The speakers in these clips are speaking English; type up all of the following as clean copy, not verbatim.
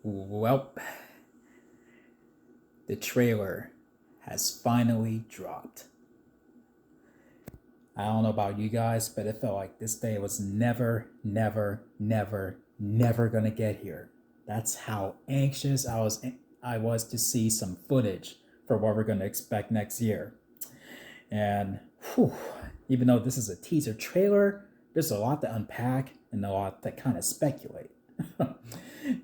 Well, the trailer has finally dropped. I don't know about you guys, but it felt like this day was never gonna get here. That's how anxious I was to see some footage for what we're gonna expect next year. And whew, even though this is a teaser trailer, there's a lot to unpack and a lot to kind of speculate.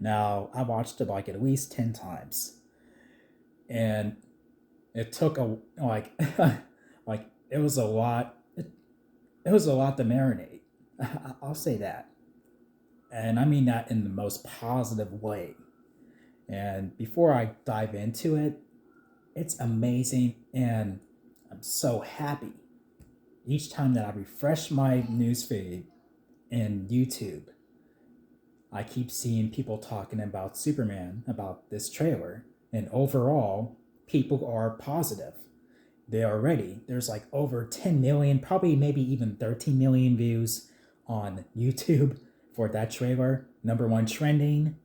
Now, I watched it like at least 10 times. And it took a like like it was a lot it was a lot to marinate. I'll say that. And I mean that in the most positive way. And before I dive into it, it's amazing and I'm so happy. Each time that I refresh my newsfeed in YouTube, I keep seeing people talking about Superman, about this trailer, and overall, people are positive. They are ready. There's like over 10 million, probably maybe even 13 million views on YouTube for that trailer. Number one trending,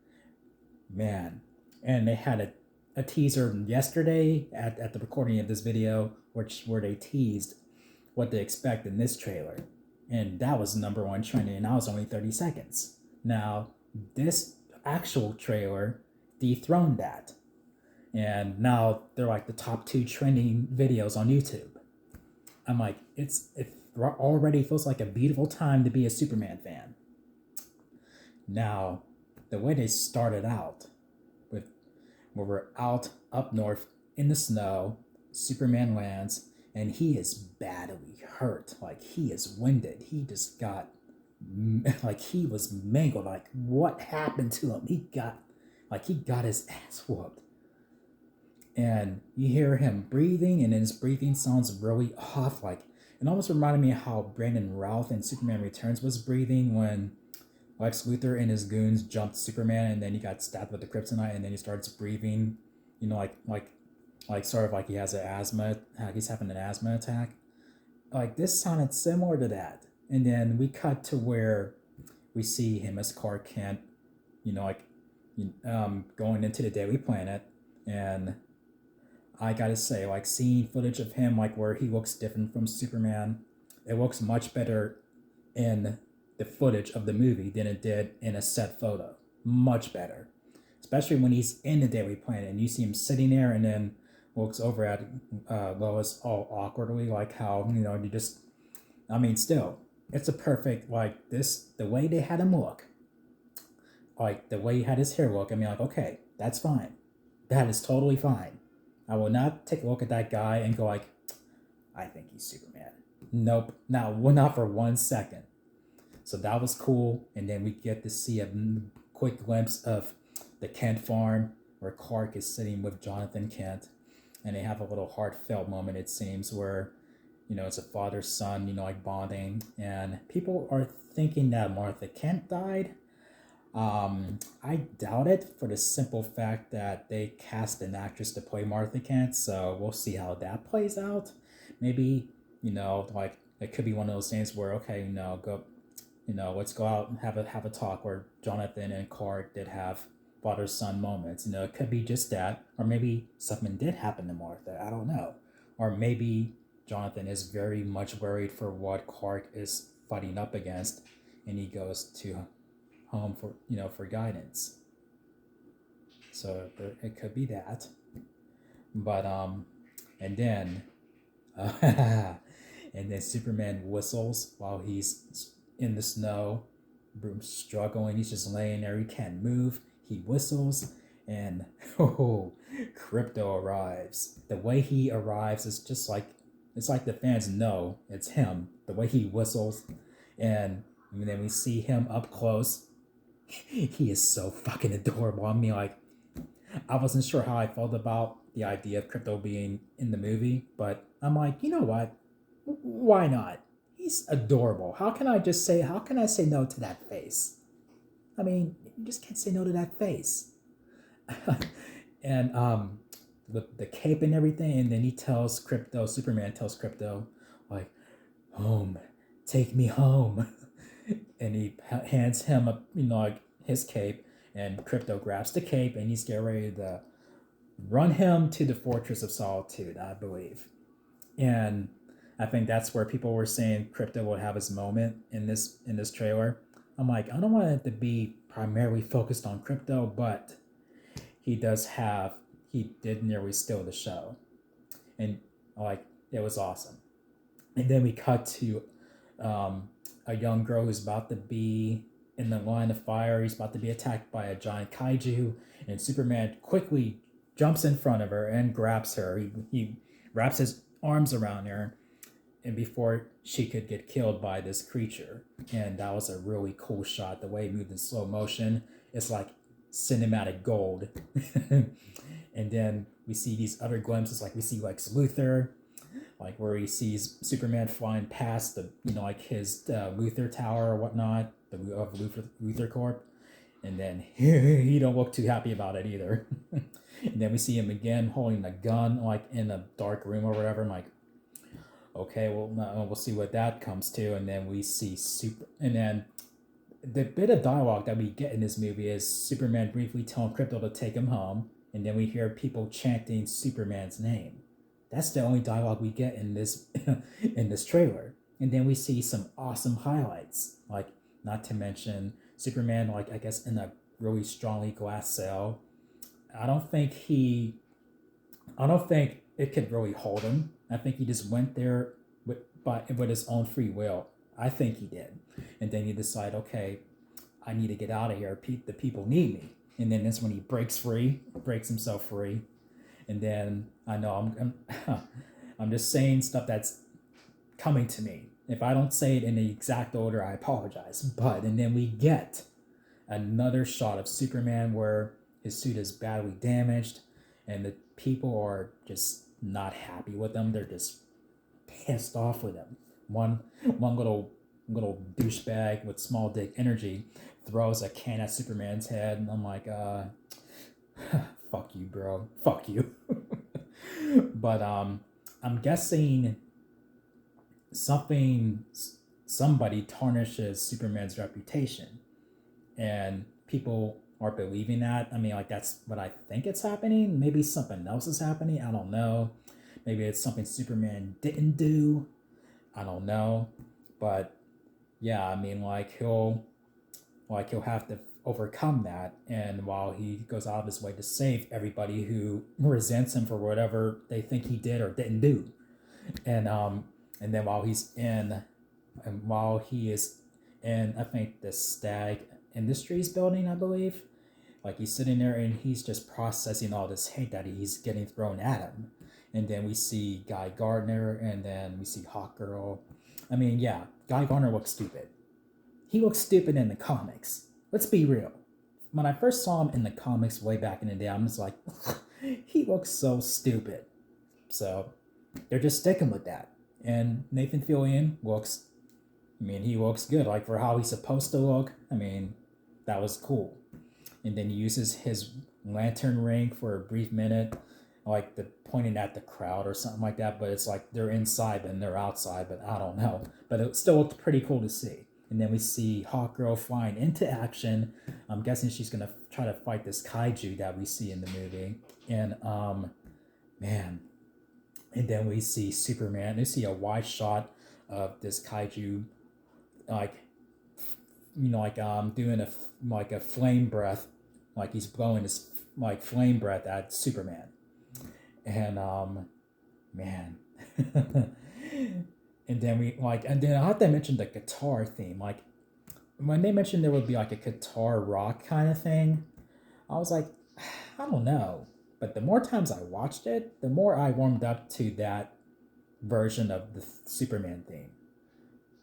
man. And they had a teaser yesterday at the recording of this video, where they teased what to expect in this trailer. And that was number one trending, and that was only 30 seconds. Now, this actual trailer dethroned that. And now they're like the top two trending videos on YouTube. I'm like, it already feels like a beautiful time to be a Superman fan. Now, the way they started out with where we're out up north in the snow, Superman lands, and he is badly hurt. Like he is winded. He just got like he was mangled. Like what happened to him? He got his ass whooped. And you hear him breathing, and his breathing sounds really off. Like it almost reminded me of how Brandon Routh in Superman Returns was breathing when Lex Luthor and his goons jumped Superman, and then he got stabbed with the kryptonite, and then he starts breathing. You know, like sort of like he has an asthma. He's having an asthma attack. Like this sounded similar to that. And then we cut to where we see him as Clark Kent. You know, like going into the Daily Planet, and I gotta say, like seeing footage of him, like where he looks different from Superman, it looks much better in the footage of the movie than it did in a set photo. Much better, especially when he's in the Daily Planet and you see him sitting there and then looks over at Lois all awkwardly, like how you just. I mean, still, it's a perfect like this. The way they had him look, like the way he had his hair look. I mean, like okay, that's fine. That is totally fine. I will not take a look at that guy and go like, I think he's Superman. Nope, not for 1 second. So that was cool, and then we get to see a quick glimpse of the Kent farm where Clark is sitting with Jonathan Kent, and they have a little heartfelt moment. It seems where, it's a father son, like bonding, and people are thinking that Martha Kent died. I doubt it for the simple fact that they cast an actress to play Martha Kent, so we'll see how that plays out. Maybe, like it could be one of those things where okay, go, let's go out and have a talk where Jonathan and Clark did have father son moments. It could be just that, or maybe something did happen to Martha. I don't know, or maybe Jonathan is very much worried for what Clark is fighting up against, and he goes to home for guidance. So it could be that, but and then and then Superman whistles while he's in the snow, struggling. He's just laying there. He can't move. He whistles, and Crypto arrives. The way he arrives is just like it's like the fans know it's him. The way he whistles, and then we see him up close. He is so fucking adorable. I mean, like, I wasn't sure how I felt about the idea of Crypto being in the movie, but I'm like, you know what? Why not? He's adorable. How can I say no to that face? I mean, you just can't say no to that face. And the cape and everything, and then Superman tells Crypto, like, home, take me home. And he hands him like his cape, and Crypto grabs the cape and he's getting ready to run him to the Fortress of Solitude, I believe. And I think that's where people were saying Crypto would have his moment in this trailer. I'm like, I don't want it to be primarily focused on Crypto, but he did nearly steal the show, and like it was awesome. And then we cut to a young girl who's about to be in the line of fire. He's about to be attacked by a giant kaiju, and Superman quickly jumps in front of her and grabs her. He wraps his arms around her, and before she could get killed by this creature. And that was a really cool shot. The way it moved in slow motion, it's like cinematic gold. And then we see these other glimpses, like we see Lex Luthor, like where he sees Superman flying past the, like his Luthor Tower or whatnot, the of Luthor Corp, and then he don't look too happy about it either. And then we see him again holding a gun, like in a dark room or whatever. I'm like, okay, well, we'll see what that comes to. And then we see and then the bit of dialogue that we get in this movie is Superman briefly telling Crypto to take him home, and then we hear people chanting Superman's name. That's the only dialogue we get in this in this trailer. And then we see some awesome highlights, like not to mention Superman, like I guess in a really strongly glass cell. I don't think it could really hold him. I think he just went there with his own free will. I think he did. And then he decided, okay, I need to get out of here. The people need me. And then that's when he breaks himself free. And then I know I'm just saying stuff that's coming to me. If I don't say it in the exact order, I apologize. And then we get another shot of Superman where his suit is badly damaged, and the people are just not happy with him. They're just pissed off with him. One little douchebag with small dick energy throws a can at Superman's head, and I'm like, fuck you, bro. Fuck you. But I'm guessing somebody tarnishes Superman's reputation, and people are believing that. I mean, like, that's what I think it's happening. Maybe something else is happening. I don't know. Maybe it's something Superman didn't do. I don't know. But yeah, I mean, he'll have to overcome that. And while he goes out of his way to save everybody who resents him for whatever they think he did or didn't do. And then while he is in, I think, the Stag Industries building, I believe, like he's sitting there and he's just processing all this hate that he's getting thrown at him. And then we see Guy Gardner, and then we see Hawkgirl. I mean, yeah, Guy Gardner looks stupid. He looks stupid in the comics. Let's be real. When I first saw him in the comics way back in the day, I'm just like, he looks so stupid. So they're just sticking with that. And Nathan Fillion he looks good. Like, for how he's supposed to look, I mean, that was cool. And then he uses his lantern ring for a brief minute, like pointing at the crowd or something like that. But it's like they're inside and they're outside, but I don't know. But it still looked pretty cool to see. And then we see Hawkgirl flying into action. I'm guessing she's going to try to fight this kaiju that we see in the movie. And, man. And then we see Superman. We see a wide shot of this kaiju, doing a flame breath, like he's blowing his flame breath at Superman. And, man. And then I have to mention the guitar theme. Like, when they mentioned there would be like a guitar rock kind of thing, I was like, I don't know. But the more times I watched it, the more I warmed up to that version of the Superman theme.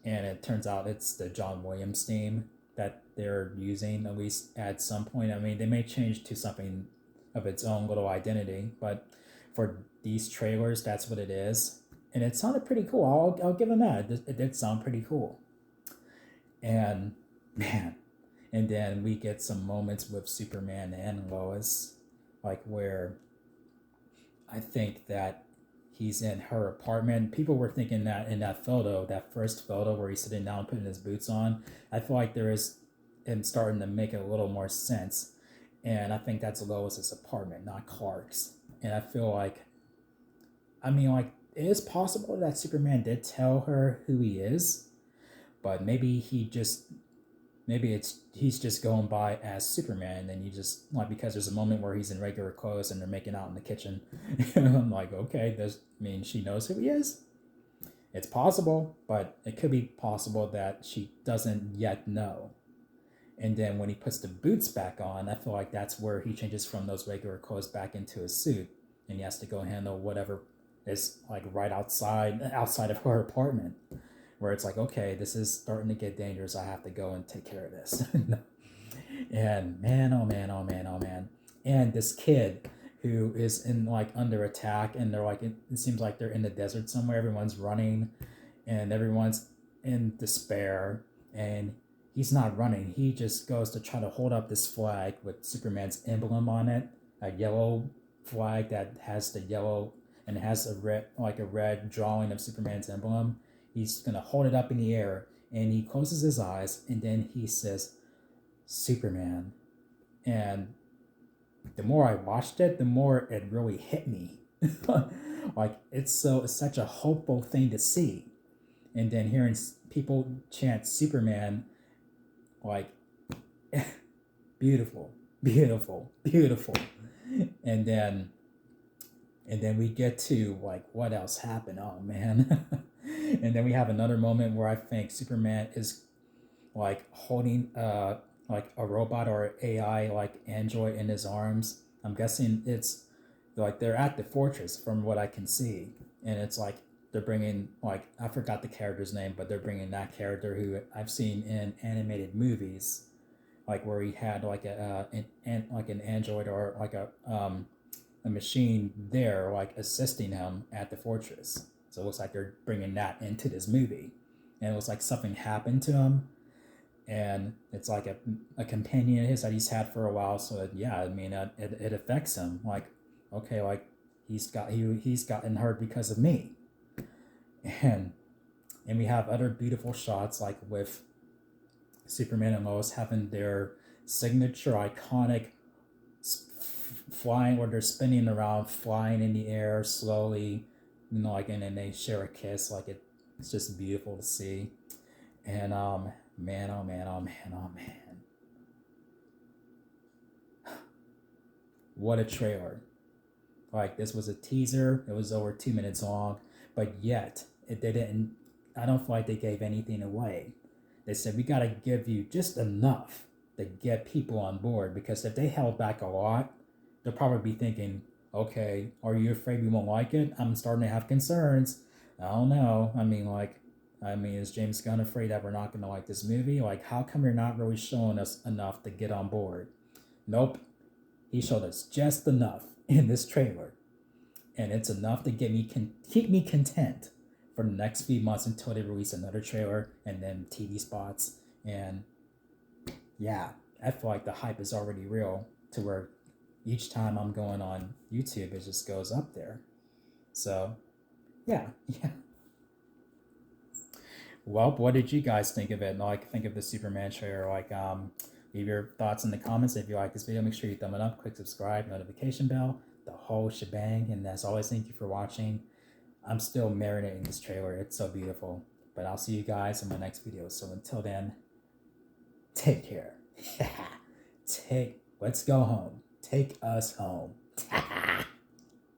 And it turns out it's the John Williams theme that they're using, at least at some point. I mean, they may change to something of its own little identity, but for these trailers, that's what it is. And it sounded pretty cool. I'll give them that. It did sound pretty cool. And, man, and then we get some moments with Superman and Lois, like where I think that he's in her apartment. People were thinking that in that first photo where he's sitting down putting his boots on, I feel like there is, and starting to make a little more sense. And I think that's Lois's apartment, not Clark's. And I feel like, I mean, like, it is possible that Superman did tell her who he is, but maybe it's he's just going by as Superman, and you just like because there's a moment where he's in regular clothes and they're making out in the kitchen. I'm like, okay, does mean she knows who he is? It's possible, but it could be possible that she doesn't yet know. And then when he puts the boots back on, I feel like that's where he changes from those regular clothes back into his suit, and he has to go handle whatever is like right outside of her apartment, where it's like, okay, this is starting to get dangerous. I have to go and take care of this. And man, oh man, oh man, oh man, and this kid who is in like under attack, and they're like, it seems like they're in the desert somewhere. Everyone's running, and everyone's in despair, and he's not running. He just goes to try to hold up this flag with Superman's emblem on it, a yellow flag that has the yellow and it has a red drawing of Superman's emblem. He's gonna hold it up in the air, and he closes his eyes, and then he says, "Superman." And the more I watched it, the more it really hit me. Like it's such a hopeful thing to see, and then hearing people chant Superman, like beautiful, beautiful, beautiful, and then we get to like what else happened. Oh man. And then we have another moment where I think Superman is like holding like a robot or AI like android in his arms. I'm guessing it's like they're at the fortress from what I can see, and it's like they're bringing like I forgot the character's name, but they're bringing that character who I've seen in animated movies, like where he had like like an android or like a machine there like assisting him at the fortress. So it looks like they're bringing that into this movie, and it looks like something happened to him, and it's like a companion of his that he's had for a while. So yeah, I mean, it affects him. Like, okay, like he's gotten hurt because of me, and we have other beautiful shots like with Superman and Lois having their signature iconic flying, where they're spinning around, flying in the air slowly, like, and then they share a kiss. Like it's just beautiful to see. And man, oh man, oh man, oh man, what a trailer! Like this was a teaser. It was over 2 minutes long, but yet they didn't. I don't feel like they gave anything away. They said we got to give you just enough to get people on board, because if they held back a lot, they'll probably be thinking, okay, are you afraid we won't like it? I'm starting to have concerns. I don't know. I mean, is James Gunn afraid that we're not going to like this movie? Like, how come you're not really showing us enough to get on board? Nope. He showed us just enough in this trailer. And it's enough to keep me content for the next few months until they release another trailer and then TV spots. And yeah, I feel like the hype is already real, to where each time I'm going on YouTube, it just goes up there. So yeah. Well, what did you guys think of it? Like, think of the Superman trailer. Like, leave your thoughts in the comments. If you like this video, make sure you thumb it up, click subscribe, notification bell, the whole shebang. And as always, thank you for watching. I'm still marinating this trailer. It's so beautiful. But I'll see you guys in my next video. So until then, take care. Let's go home. Take us home.